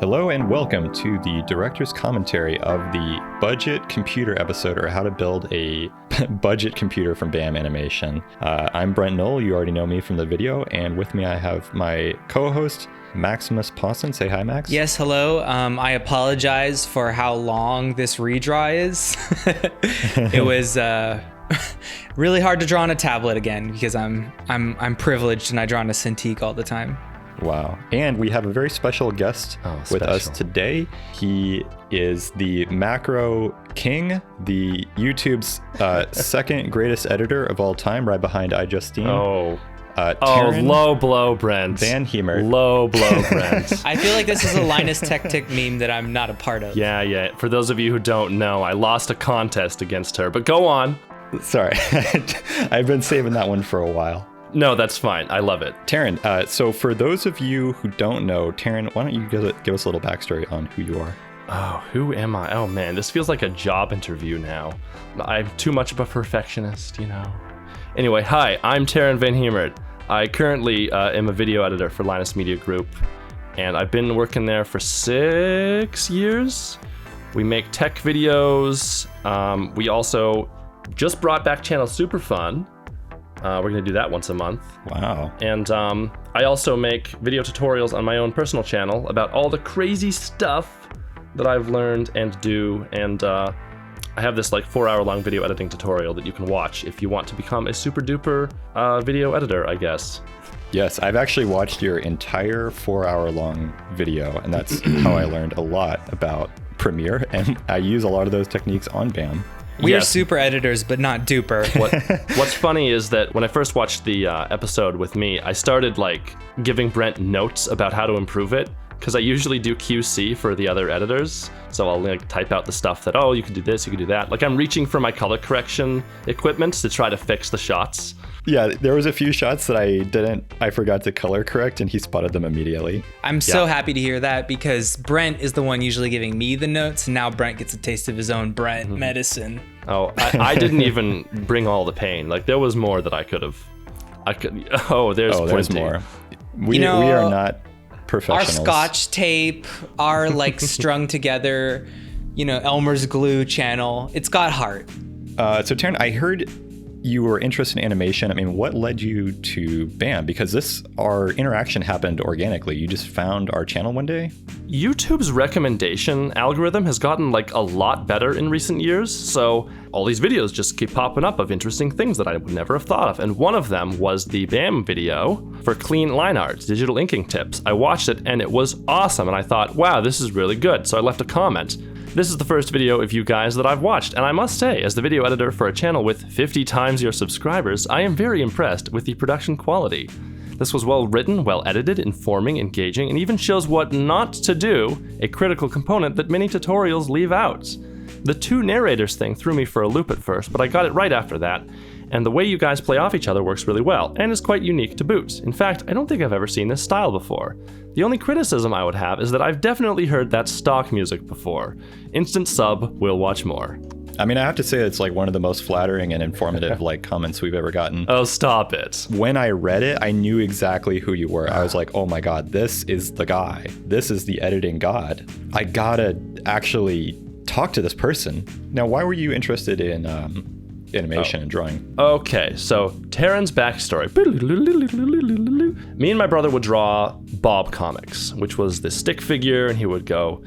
Hello and welcome to the director's commentary of the budget computer episode, or how to build a budget computer from BAM Animation. I'm Brent Knoll. You already know me from the video, and with me I have my co-host Maximus Pawson. Say hi, Max. Yes, hello. I apologize for how long this redraw is. It was really hard to draw on a tablet again because I'm privileged and I draw on a Cintiq all the time. Wow. And we have a very special guest with us today. He is the macro king, the YouTube's second greatest editor of all time, right behind iJustine. Taran low blow, Brent. Van Hemert. Low blow, Brent. I feel like this is a Linus Tech Tick meme that I'm not a part of. Yeah. For those of you who don't know, I lost a contest against her, but go on. Sorry. I've been saving that one for a while. No, that's fine. I love it. Taryn, so for those of you who don't know, Taryn, why don't you give us a little backstory on who you are? Oh, who am I? Oh, man, this feels like a job interview now. I'm too much of a perfectionist, you know. Anyway, hi, I'm Taran Van Hemert. I currently am a video editor for Linus Media Group, and I've been working there for 6 years. We make tech videos. We also just brought back Channel Super Fun. We're going to do that once a month. Wow. And I also make video tutorials on my own personal channel about all the crazy stuff that I've learned and do. And I have this like 4-hour-long video editing tutorial that you can watch if you want to become a super duper video editor, I guess. Yes, I've actually watched your entire 4-hour-long video, and that's how I learned a lot about Premiere, and I use a lot of those techniques on BAM. We are super editors, but not duper. What's funny is that when I first watched the episode with me, I started like giving Brent notes about how to improve it, because I usually do QC for the other editors. So I'll like type out the stuff that, you can do this, you can do that. Like I'm reaching for my color correction equipment to try to fix the shots. Yeah, there was a few shots that I forgot to color correct, and he spotted them immediately. I'm so happy to hear that, because Brent is the one usually giving me the notes, and now Brent gets a taste of his own Brent medicine. Oh, I didn't even bring all the pain. Like there was more that I could. There's more. We are not professionals. Our Scotch tape, our like strung together, Elmer's glue channel. It's got heart. So Taryn, I heard you were interested in animation. I mean, what led you to BAM? Because our interaction happened organically. You just found our channel one day? YouTube's recommendation algorithm has gotten like a lot better in recent years. So all these videos just keep popping up of interesting things that I would never have thought of. And one of them was the BAM video for clean line art, digital inking tips. I watched it and it was awesome. And I thought, wow, this is really good. So I left a comment. This is the first video of you guys that I've watched, and I must say, as the video editor for a channel with 50 times your subscribers, I am very impressed with the production quality. This was well written, well edited, informing, engaging, and even shows what not to do, a critical component that many tutorials leave out. The two narrators thing threw me for a loop at first, but I got it right after that, and the way you guys play off each other works really well, and is quite unique to boot. In fact, I don't think I've ever seen this style before. The only criticism I would have is that I've definitely heard that stock music before. Instant sub, we'll watch more. I mean, I have to say it's like one of the most flattering and informative comments we've ever gotten. Oh, stop it. When I read it, I knew exactly who you were. I was like, oh my God, this is the guy. This is the editing god. I gotta actually talk to this person. Now, why were you interested in animation and drawing? Okay, so Taran's backstory. Me and my brother would draw Bob comics, which was this stick figure, and he would go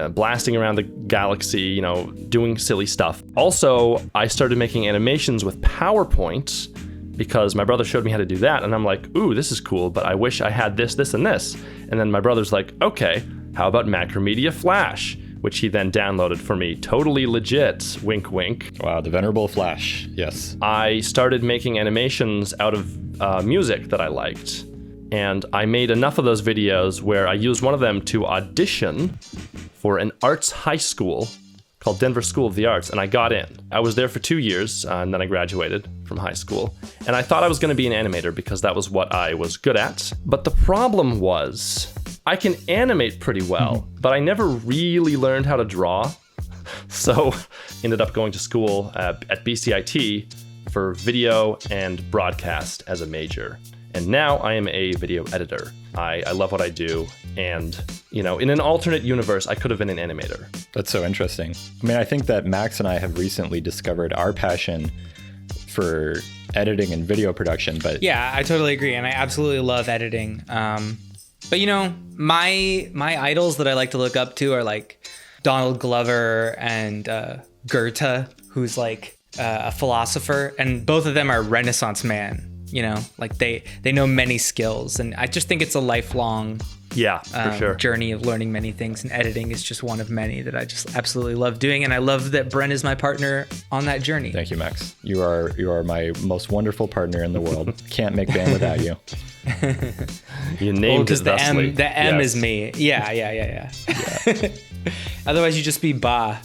blasting around the galaxy, doing silly stuff. Also, I started making animations with PowerPoint because my brother showed me how to do that, and I'm like, ooh, this is cool, but I wish I had this, this, and this. And then my brother's like, okay, how about Macromedia Flash? Which he then downloaded for me. Totally legit, wink wink. Wow, the venerable Flash, yes. I started making animations out of music that I liked. And I made enough of those videos where I used one of them to audition for an arts high school called Denver School of the Arts, and I got in. I was there for 2 years, and then I graduated from high school. And I thought I was gonna be an animator because that was what I was good at. But the problem was, I can animate pretty well, but I never really learned how to draw. So ended up going to school at BCIT for video and broadcast as a major. And now I am a video editor. I love what I do. And, in an alternate universe, I could have been an animator. That's so interesting. I mean, I think that Max and I have recently discovered our passion for editing and video production, but yeah, I totally agree. And I absolutely love editing. But my idols that I like to look up to are like Donald Glover and Goethe, who's like a philosopher, and both of them are Renaissance man. Like they know many skills, and I just think it's a lifelong for sure. journey of learning many things, and editing is just one of many that I just absolutely love doing, and I love that Brent is my partner on that journey. Thank you, Max. You are my most wonderful partner in the world. Can't make BAM without you. You named it thusly. The M is me. Yeah. Otherwise, you just be Ba.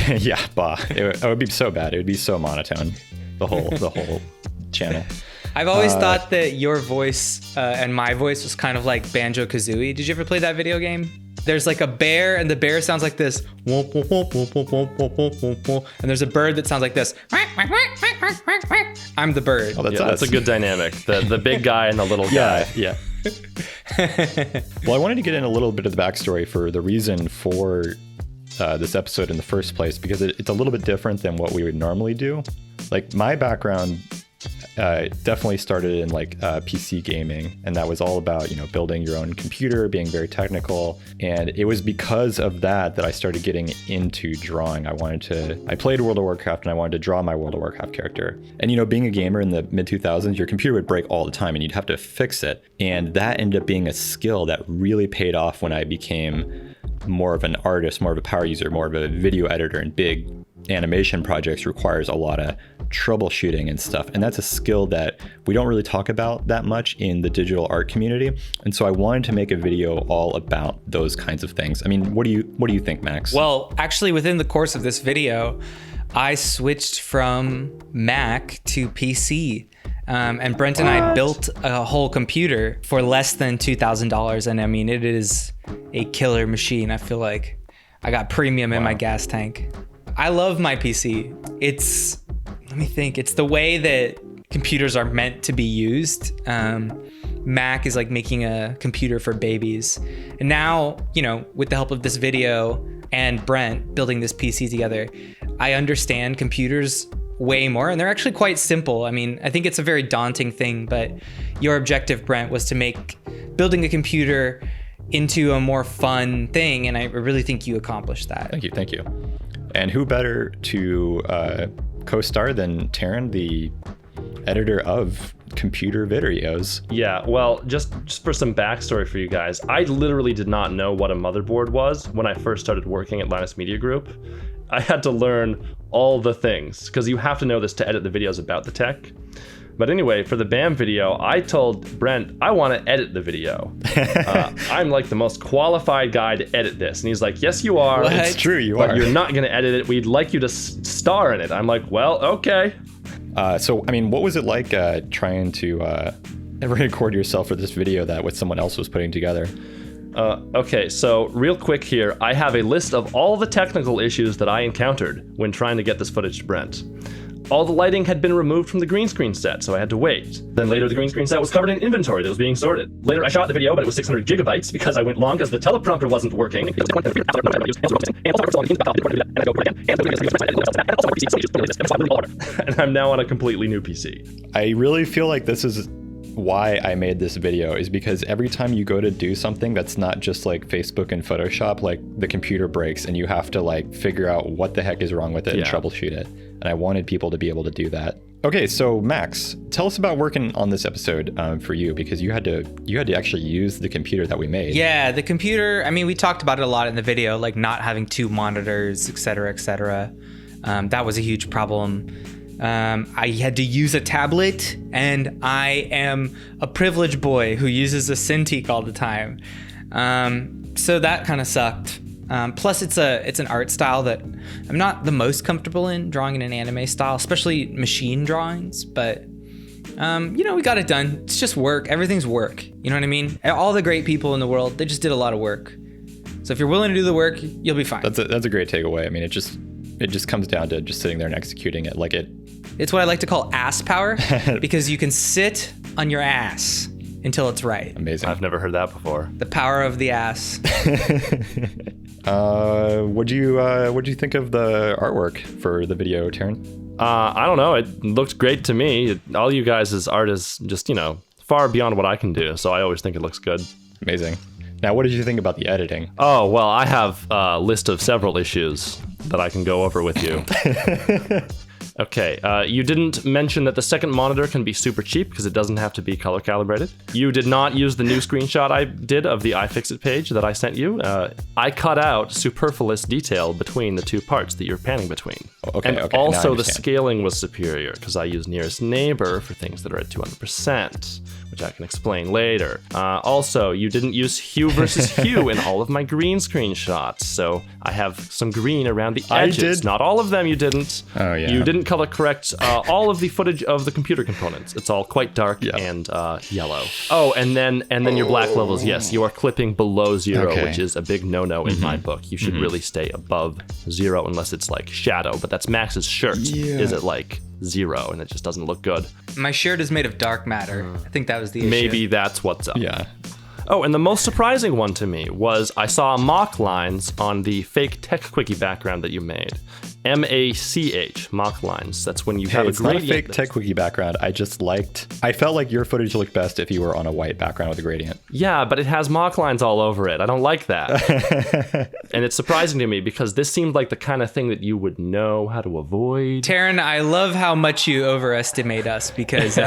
Yeah, Ba. It would be so bad. It would be so monotone. The whole channel. I've always thought that your voice and my voice was kind of like Banjo-Kazooie. Did you ever play that video game? There's like a bear, and the bear sounds like this. And there's a bird that sounds like this. I'm the bird. Oh, that's a good dynamic. The big guy and the little guy. Yeah. Well, I wanted to get in a little bit of the backstory for the reason for this episode in the first place, because it's a little bit different than what we would normally do. Like, my background definitely started in like PC gaming, and that was all about building your own computer, being very technical. And it was because of that I started getting into drawing. I played World of Warcraft, and I wanted to draw my World of Warcraft character. And being a gamer in the mid 2000s, your computer would break all the time, and you'd have to fix it. And that ended up being a skill that really paid off when I became more of an artist, more of a power user, more of a video editor, and big animation projects requires a lot of troubleshooting and stuff, and that's a skill that we don't really talk about that much in the digital art community. And so I wanted to make a video all about those kinds of things. I mean, what do you think, Max? Well, actually, within the course of this video, I switched from Mac to PC. And Brent and I built a whole computer for less than $2,000. And I mean, it is a killer machine. I feel like I got premium in my gas tank. I love my PC. Let me think. It's the way that computers are meant to be used. Mac is like making a computer for babies. And now, with the help of this video and Brent building this PC together, I understand computers way more, and they're actually quite simple. I mean, I think it's a very daunting thing, but your objective, Brent, was to make building a computer into a more fun thing, and I really think you accomplished that. Thank you. And who better to co-star than Taryn, the editor of computer videos? Yeah, well, just for some backstory for you guys, I literally did not know what a motherboard was when I first started working at Linus Media Group. I had to learn all the things, because you have to know this to edit the videos about the tech. But anyway, for the BAM video, I told Brent, I want to edit the video. I'm like the most qualified guy to edit this. And he's like, yes, you are. What? It's true, you but are. You're not going to edit it. We'd like you to star in it. I'm like, well, okay. So, I mean, what was it like trying to record yourself for this video that what someone else was putting together? Okay, so real quick here, I have a list of all the technical issues that I encountered when trying to get this footage to Brent. All the lighting had been removed from the green screen set, so I had to wait. Then later the green screen set was covered in inventory that was being sorted. Later I shot the video, but it was 600 gigabytes because I went long because the teleprompter wasn't working. And I'm now on a completely new PC. I really feel like this is why I made this video, is because every time you go to do something that's not just like Facebook and Photoshop, like the computer breaks and you have to like figure out what the heck is wrong with it and troubleshoot it. And I wanted people to be able to do that. Okay, so Max, tell us about working on this episode for you, because you had to actually use the computer that we made. Yeah, the computer, I mean, we talked about it a lot in the video, like not having two monitors, et cetera, et cetera. That was a huge problem. I had to use a tablet, and I am a privileged boy who uses a Cintiq all the time. So that kind of sucked. Plus, it's an art style that I'm not the most comfortable in, drawing in an anime style, especially machine drawings. But, we got it done. It's just work. Everything's work. You know what I mean? All the great people in the world, they just did a lot of work. So if you're willing to do the work, you'll be fine. That's a great takeaway. I mean, it just comes down to just sitting there and executing it. Like It's what I like to call ass power, because you can sit on your ass until it's right. Amazing. I've never heard that before. The power of the ass. What'd you think of the artwork for the video, Taryn? I don't know. It looked great to me. All you guys' art is just, far beyond what I can do. So I always think it looks good. Amazing. Now, what did you think about the editing? Oh, well, I have a list of several issues that I can go over with you. Okay, you didn't mention that the second monitor can be super cheap because it doesn't have to be color calibrated. You did not use the new screenshot I did of the iFixit page that I sent you. I cut out superfluous detail between the two parts that you're panning between. Okay, and okay, now I also the understand. scaling was superior because I used nearest neighbor for things that are at 200%, which I can explain later. Also, you didn't use hue versus hue in all of my green screen shots, so I have some green around the edges. I did. Not all of them you didn't. Oh, yeah. You didn't color correct all of the footage of the computer components. It's all quite dark and yellow. Oh, and then your black levels. Yes, you are clipping below 0, Okay. which is a big no-no in my book. You should really stay above 0 unless it's like shadow, but that's Max's shirt is at like 0 and it just doesn't look good. My shirt is made of dark matter. I think that was the issue. Maybe that's what's up. Yeah. Oh, and the most surprising one to me was I saw mock lines on the fake Tech Quickie background that you made. MACH, mock lines. That's when you have a It's not a gradient. fake Tech Wiki background. I felt like your footage looked best if you were on a white background with a gradient. Yeah, but it has mock lines all over it. I don't like that. And it's surprising to me because this seemed like the kind of thing that you would know how to avoid. Taran, I love how much you overestimate us because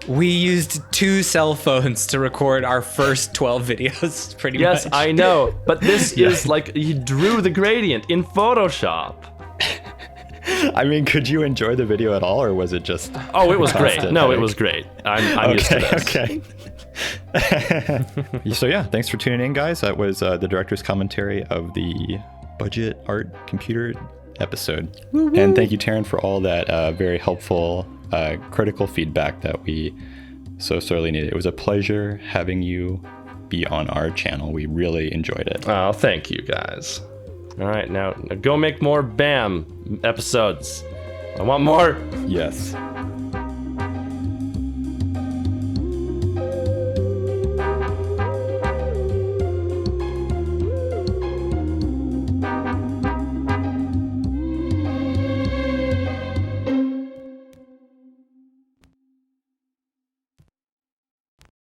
we used 2 cell phones to record our first 12 videos, pretty much. Yes, I know, but this is like you drew the gradient in Photoshop. I mean, could you enjoy the video at all, or was it just... Oh, it was great. constant No, it headache? was great. I'm used to this. Okay. So yeah, thanks for tuning in, guys. That was the director's commentary of the budget art computer episode. And thank you, Taryn, for all that very helpful critical feedback that we so sorely needed. It was a pleasure having you be on our channel. We really enjoyed it. Oh, thank you, guys. All right, now go make more BAM episodes. I want more. Yes.